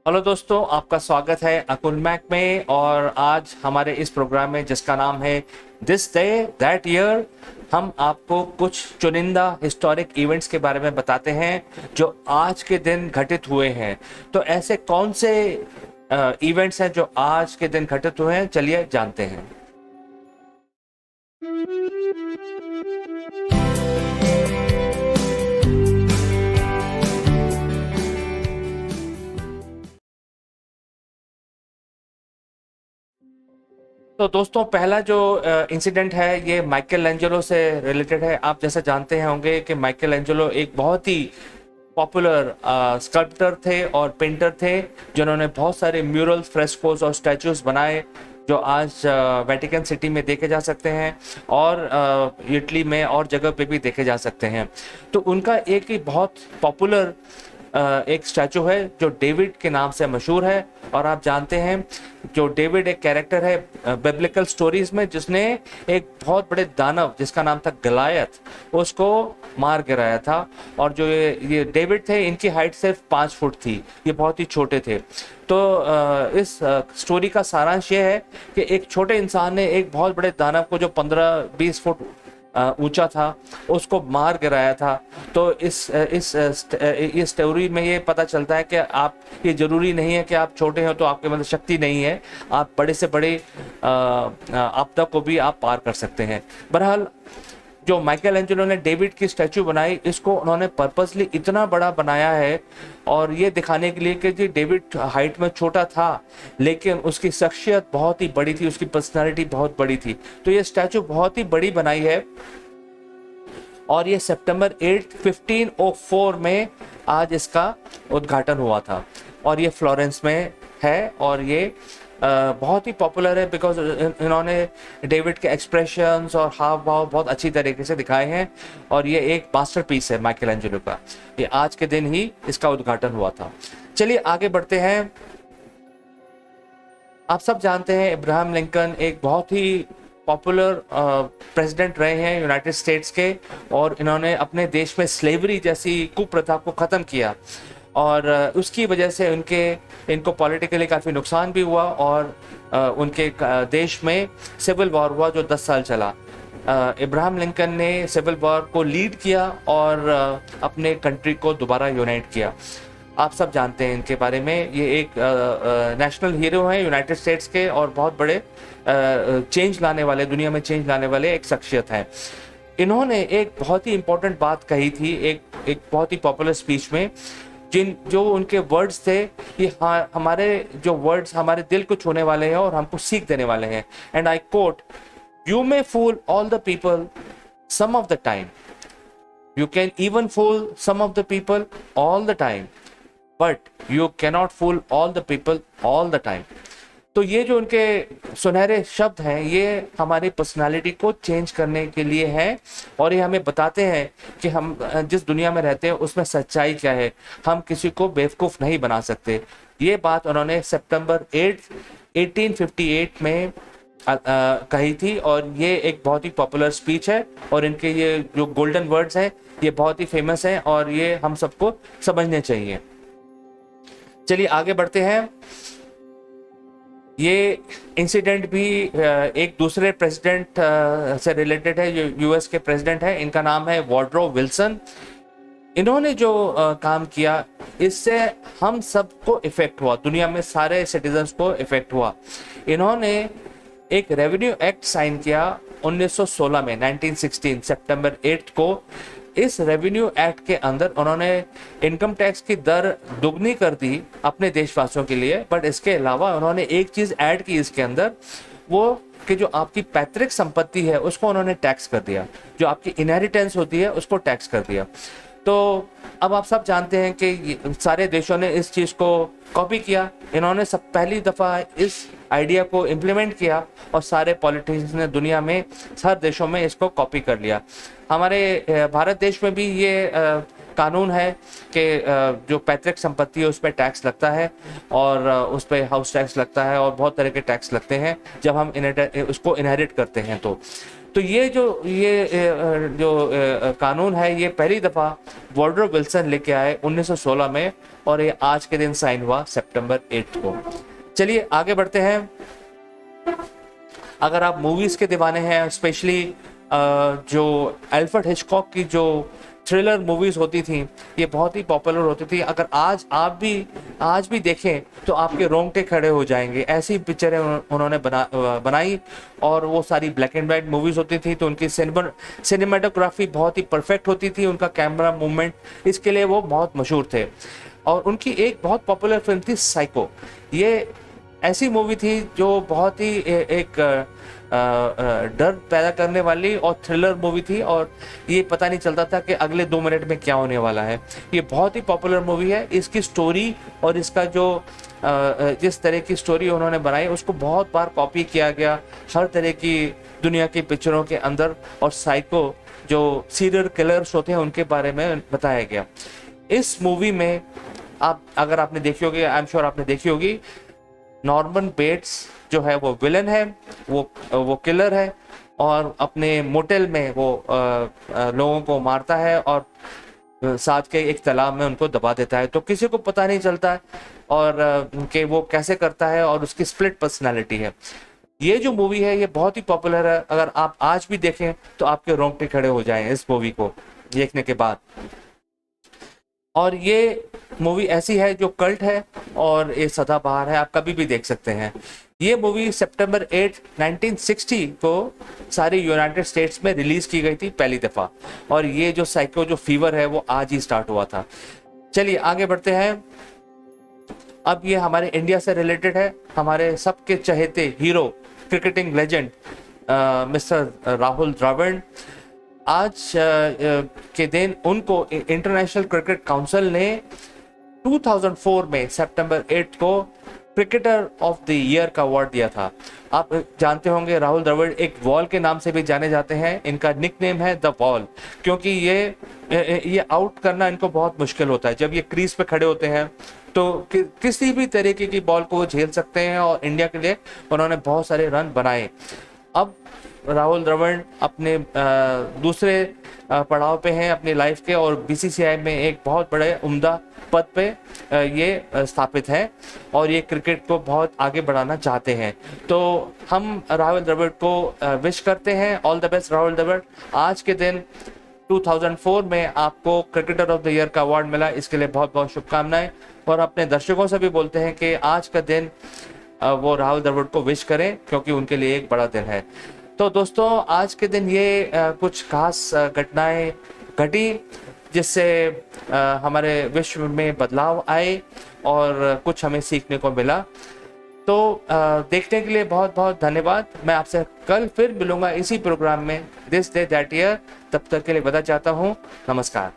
Hello दोस्तों, आपका स्वागत है अकुल मैक में। और आज हमारे इस प्रोग्राम में जिसका नाम है दिस डे दैट ईयर, हम आपको कुछ चुनिंदा हिस्टोरिक इवेंट्स के बारे में बताते हैं जो आज के दिन घटित हुए हैं। तो ऐसे कौन से इवेंट्स हैं जो आज के दिन घटित हुए हैं, चलिए जानते हैं। तो दोस्तों, पहला जो इंसिडेंट है ये माइकल एंजेलो से रिलेटेड है। आप जैसे जानते हैं होंगे कि माइकल एंजेलो एक बहुत ही पॉपुलर स्कल्प्टर थे और पेंटर थे, जिन्होंने बहुत सारे म्यूरल्स, फ्रेस्कोस और स्टैचूज बनाए जो आज वेटिकन सिटी में देखे जा सकते हैं और इटली में और जगह पे भी देखे जा सकते हैं। तो उनका एक ही बहुत पॉपुलर एक स्टैचू है जो डेविड के नाम से मशहूर है। और आप जानते हैं, जो डेविड एक कैरेक्टर है बिब्लिकल स्टोरीज में, जिसने एक बहुत बड़े दानव जिसका नाम था गलायत, उसको मार गिराया था। और जो ये डेविड थे, इनकी हाइट सिर्फ 5 फुट थी, ये बहुत ही छोटे थे। तो इस स्टोरी का सारांश ये है कि एक छोटे इंसान ने एक बहुत बड़े दानव को, जो 15-20 फुट ऊंचा था, उसको मार गिराया था। तो इस स्टोरी में ये पता चलता है कि आप, ये जरूरी नहीं है कि आप छोटे हो तो आपके अंदर शक्ति नहीं है, आप बड़े से बड़े आपदा को भी आप पार कर सकते हैं। बहरहाल, जो माइकल एंजेलो ने डेविड की स्टैचू बनाई, इसको उन्होंने पर्पसली इतना बड़ा बनाया है और ये दिखाने के लिए कि जी डेविड हाइट में छोटा था लेकिन उसकी शख्सियत बहुत ही बड़ी थी, उसकी पर्सनालिटी बहुत बड़ी थी। तो ये स्टैचू बहुत ही बड़ी बनाई है और ये सितंबर 8 1504 में आज इसका उद्घाटन हुआ था और ये फ्लोरेंस में है। और ये बहुत ही पॉपुलर है बिकॉज इन्होंने डेविड के एक्सप्रेशंस और हाव भाव बहुत अच्छी तरीके से दिखाए हैं और ये एक मास्टरपीस है माइकल एंजेलो का। ये आज के दिन ही इसका उद्घाटन हुआ था। चलिए आगे बढ़ते हैं। आप सब जानते हैं इब्राहिम लिंकन एक बहुत ही पॉपुलर प्रेसिडेंट रहे हैं यूनाइटेड स्टेट्स के, और इन्होंने अपने देश में स्लेवरी जैसी कुप्रथा को ख़त्म किया। और उसकी वजह से इनको पॉलिटिकली काफ़ी नुकसान भी हुआ और उनके देश में सिविल वॉर हुआ जो 10 साल चला। इब्राहिम लिंकन ने सिविल वॉर को लीड किया और अपने कंट्री को दोबारा यूनाइट किया। आप सब जानते हैं इनके बारे में। ये एक नेशनल हीरो हैं यूनाइटेड स्टेट्स के और बहुत बड़े चेंज लाने वाले, दुनिया में चेंज लाने वाले एक शख्सियत हैं। इन्होंने एक बहुत ही इंपॉर्टेंट बात कही थी एक बहुत ही पॉपुलर स्पीच में, जो उनके वर्ड्स थे कि हाँ, हमारे जो वर्ड्स हमारे दिल को छूने वाले हैं और हमको सीख देने वाले हैं। And I quote, you may fool all the people some of the time, you can even fool some of the people all the time, but you cannot fool all the people all the time. तो ये जो उनके सुनहरे शब्द हैं, ये हमारी personality को चेंज करने के लिए हैं और ये हमें बताते हैं कि हम जिस दुनिया में रहते हैं उसमें सच्चाई क्या है, हम किसी को बेवकूफ़ नहीं बना सकते। ये बात उन्होंने सितंबर 8 1858 में कही थी और ये एक बहुत ही पॉपुलर स्पीच है और इनके ये जो गोल्डन वर्ड्स हैं ये बहुत ही फेमस हैं और ये हम सबको समझने चाहिए। चलिए आगे बढ़ते हैं। ये इंसिडेंट भी एक दूसरे प्रेसिडेंट से रिलेटेड है, जो यूएस के प्रेसिडेंट है। इनका नाम है वुडरो विल्सन। इन्होंने जो काम किया, इससे हम सबको इफेक्ट हुआ, दुनिया में सारे सिटीजन्स को इफेक्ट हुआ। इन्होंने एक रेवेन्यू एक्ट साइन किया 1916 में, 1916 सितंबर 8 को। इस रेवेन्यू एक्ट के अंदर उन्होंने इनकम टैक्स की दर दुगनी कर दी अपने देशवासियों के लिए। बट इसके अलावा उन्होंने एक चीज़ ऐड की इसके अंदर, वो कि जो आपकी पैतृक संपत्ति है उसको उन्होंने टैक्स कर दिया, जो आपकी इनहेरिटेंस होती है उसको टैक्स कर दिया। तो अब आप सब जानते हैं कि सारे देशों ने इस चीज़ को कॉपी किया। इन्होंने सब पहली दफ़ा इस आइडिया को इम्प्लीमेंट किया और सारे पॉलिटिशियंस ने दुनिया में हर देशों में इसको कॉपी कर लिया। हमारे भारत देश में भी ये कानून है कि जो पैतृक संपत्ति है उस पर टैक्स लगता है और उस पर हाउस टैक्स लगता है और बहुत तरह के टैक्स लगते हैं जब हम उसको इनहेरिट करते हैं। तो तो ये जो कानून है ये पहली दफ़ा वुडरो विल्सन लेके आए 1916 में, और ये आज के दिन साइन हुआ सितंबर 8 को। चलिए आगे बढ़ते हैं। अगर आप मूवीज़ के दीवाने हैं, स्पेशली जो अल्फ्रेड हिचकॉक की जो थ्रिलर मूवीज़ होती थी ये बहुत ही पॉपुलर होती थी। अगर आज भी देखें तो आपके रोंगटे खड़े हो जाएंगे, ऐसी पिक्चरें उन्होंने बनाई, और वो सारी ब्लैक एंड वाइट मूवीज़ होती थी। तो उनकी सिनेमाटोग्राफी बहुत ही परफेक्ट होती थी, उनका कैमरा मूवमेंट, इसके लिए वो बहुत मशहूर थे। और उनकी एक बहुत पॉपुलर फिल्म थी साइको। ये ऐसी मूवी थी जो बहुत ही एक डर पैदा करने वाली और थ्रिलर मूवी थी, और ये पता नहीं चलता था कि अगले 2 मिनट में क्या होने वाला है। ये बहुत ही पॉपुलर मूवी है। इसकी स्टोरी और इसका जो जिस तरह की स्टोरी उन्होंने बनाई उसको बहुत बार कॉपी किया गया हर तरह की दुनिया की पिक्चरों के अंदर, और साइको जो सीरियल किलर्स होते हैं उनके बारे में बताया गया। इस मूवी में अगर आपने देखी होगी, आई एम श्योर आपने देखी होगी, नॉर्मन बेट्स जो है वो विलन है, वो किलर है, और अपने मोटेल में वो लोगों को मारता है और साथ के एक तालाब में उनको दबा देता है। तो किसी को पता नहीं चलता है और कि वो कैसे करता है, और उसकी स्प्लिट पर्सनालिटी है। ये जो मूवी है ये बहुत ही पॉपुलर है। अगर आप आज भी देखें तो आपके रोंगटे खड़े हो जाएं इस मूवी को देखने के बाद। और ये मूवी ऐसी है जो कल्ट है और ये सदाबहार है, आप कभी भी देख सकते हैं। ये मूवी सितंबर 8, 1960 को सारे यूनाइटेड स्टेट्स में रिलीज की गई थी पहली दफ़ा, और ये जो साइको जो फीवर है वो आज ही स्टार्ट हुआ था। चलिए आगे बढ़ते हैं। अब ये हमारे इंडिया से रिलेटेड है। हमारे सबके चहेते hero, cricketing legend mister Rahul Dravid, आज के दिन उनको इंटरनेशनल क्रिकेट काउंसिल ने 2004 में सितंबर 8 को क्रिकेटर ऑफ द ईयर का अवार्ड दिया था। आप जानते होंगे राहुल द्रविड़ एक वॉल के नाम से भी जाने जाते हैं। इनका निकनेम है द वॉल, क्योंकि ये आउट करना इनको बहुत मुश्किल होता है। जब ये क्रीज पे खड़े होते हैं तो किसी भी तरीके की बॉल को वो झेल सकते हैं, और इंडिया के लिए उन्होंने बहुत सारे रन बनाए। अब राहुल द्रविड़ अपने दूसरे पड़ाव पे हैं अपनी लाइफ के, और बीसीसीआई में एक बहुत बड़े उम्दा पद पे ये स्थापित है, और ये क्रिकेट को बहुत आगे बढ़ाना चाहते हैं। तो हम राहुल द्रविड़ को विश करते हैं, all the best Rahul Dravid. आज के दिन 2004 में आपको क्रिकेटर ऑफ द ईयर का अवार्ड मिला, इसके लिए बहुत बहुत शुभकामनाएं। और अपने दर्शकों से भी बोलते हैं कि आज का दिन वो राहुल द्रविड़ को विश करें, क्योंकि उनके लिए एक बड़ा दिन है। तो दोस्तों आज के दिन ये कुछ खास घटनाएं घटी जिससे हमारे विश्व में बदलाव आए और कुछ हमें सीखने को मिला। तो देखने के लिए बहुत बहुत धन्यवाद। मैं आपसे कल फिर मिलूंगा इसी प्रोग्राम में दिस डे दैट ईयर। तब तक के लिए बता चाहता हूँ, नमस्कार।